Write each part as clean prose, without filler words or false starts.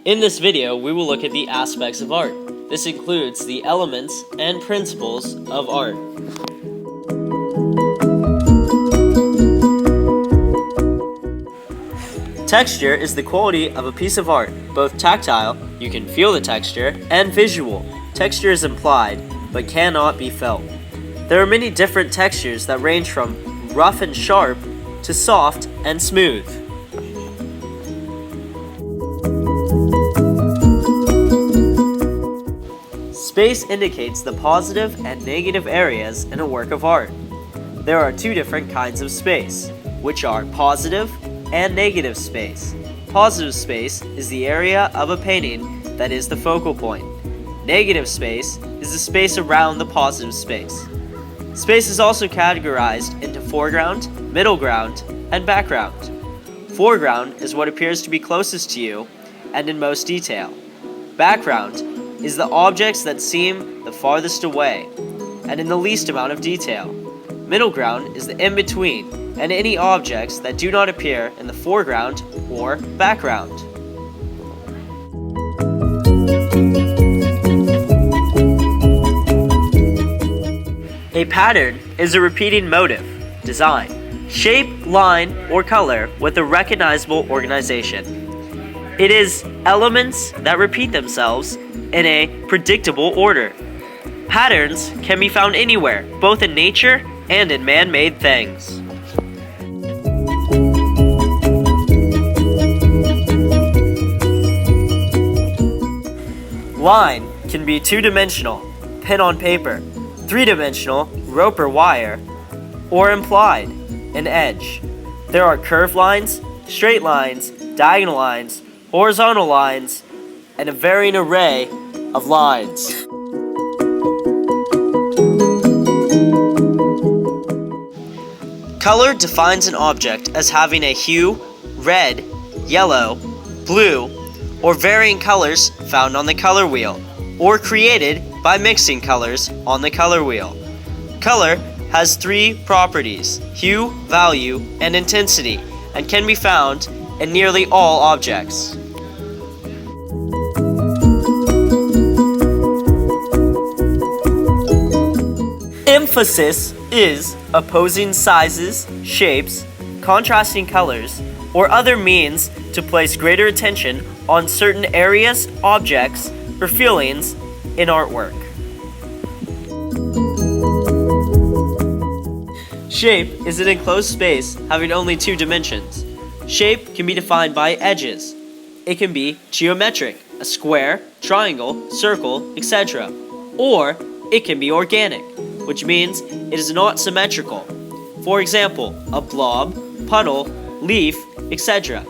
In this video, we will look at the aspects of art. This includes the elements and principles of art. Texture is the quality of a piece of art, both tactile, you can feel the texture, and visual. Texture is implied, but cannot be felt. There are many different textures that range from rough and sharp to soft and smooth. Space indicates the positive and negative areas in a work of art. There are two different kinds of space, which are positive and negative space. Positive space is the area of a painting that is the focal point. Negative space is the space around the positive space. Space is also categorized into foreground, middle ground, and background. Foreground is what appears to be closest to you and in most detail. Background is the objects that seem the farthest away and in the least amount of detail. Middle ground is the in-between and any objects that do not appear in the foreground or background. A pattern is a repeating motive, design, shape, line, or color with a recognizable organization. It is elements that repeat themselves in a predictable order. Patterns can be found anywhere, both in nature and in man-made things. Line can be two-dimensional, pen on paper, three-dimensional, rope or wire, or implied, an edge. There are curved lines, straight lines, diagonal lines, horizontal lines, and a varying array of lines. Color defines an object as having a hue, red, yellow, blue, or varying colors found on the color wheel, or created by mixing colors on the color wheel. Color has three properties: hue, value, and intensity, and can be found in nearly all objects. Emphasis is opposing sizes, shapes, contrasting colors, or other means to place greater attention on certain areas, objects, or feelings in artwork. Shape is an enclosed space having only two dimensions. Shape can be defined by edges. It can be geometric, a square, triangle, circle, etc. Or it can be organic, which means it is not symmetrical. For example, a blob, puddle, leaf, etc.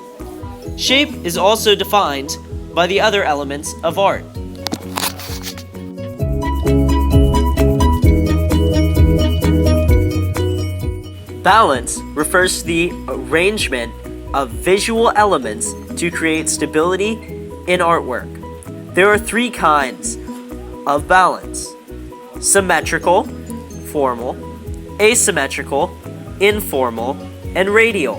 Shape is also defined by the other elements of art. Balance refers to the arrangement of visual elements to create stability in artwork. There are three kinds of balance: symmetrical, formal, asymmetrical, informal, and radial.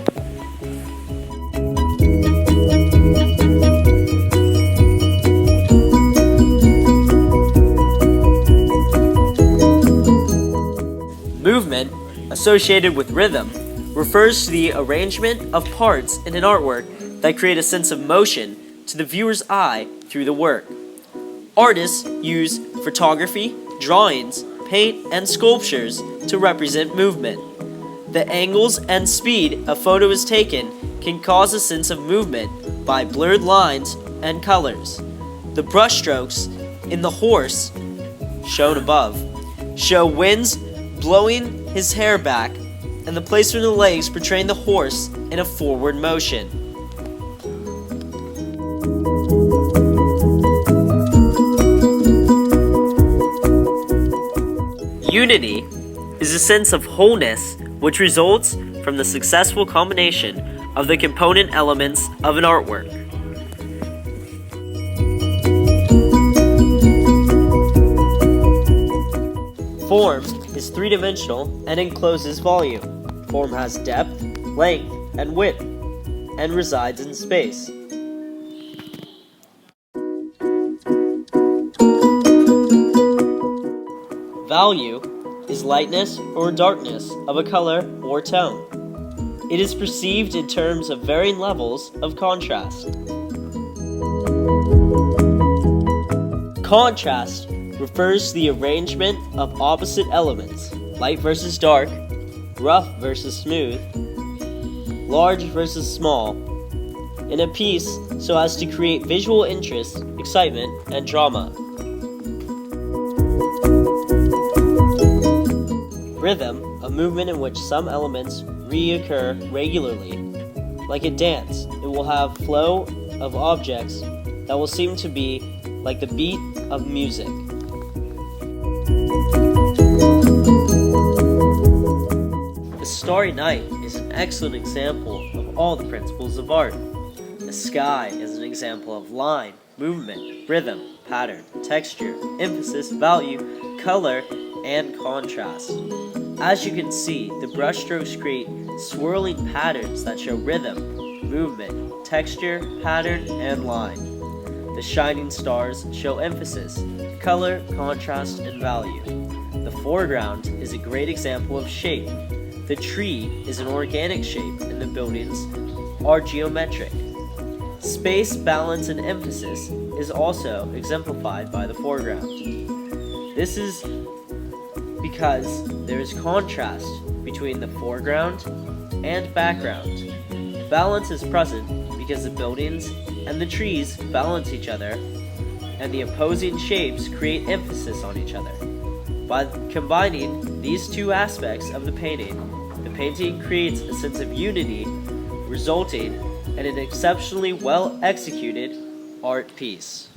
Movement, associated with rhythm, refers to the arrangement of parts in an artwork that create a sense of motion to the viewer's eye through the work. Artists use photography, drawings, paint, and sculptures to represent movement. The angles and speed a photo is taken can cause a sense of movement by blurred lines and colors. The brushstrokes in the horse, shown above, show winds blowing his hair back, and the placement of the legs portraying the horse in a forward motion. Unity is a sense of wholeness which results from the successful combination of the component elements of an artwork. Form is three-dimensional and encloses volume. Form has depth, length, and width, and resides in space. Value is lightness or darkness of a color or tone. It is perceived in terms of varying levels of contrast. Contrast refers to the arrangement of opposite elements, light versus dark, rough versus smooth, large versus small, in a piece so as to create visual interest, excitement, and drama. Rhythm, a movement in which some elements reoccur regularly. Like a dance, it will have flow of objects that will seem to be like the beat of music. The Starry Night is an excellent example of all the principles of art. The sky is an example of line, movement, rhythm, pattern, texture, emphasis, value, color, and contrast. As you can see, the brushstrokes create swirling patterns that show rhythm, movement, texture, pattern, and line. The shining stars show emphasis, color, contrast, and value. The foreground is a great example of shape. The tree is an organic shape, and the buildings are geometric. Space, balance, and emphasis is also exemplified by the foreground. This is because there is contrast between the foreground and background. Balance is present because the buildings and the trees balance each other, and the opposing shapes create emphasis on each other. By combining these two aspects of the painting creates a sense of unity, resulting in an exceptionally well executed art piece.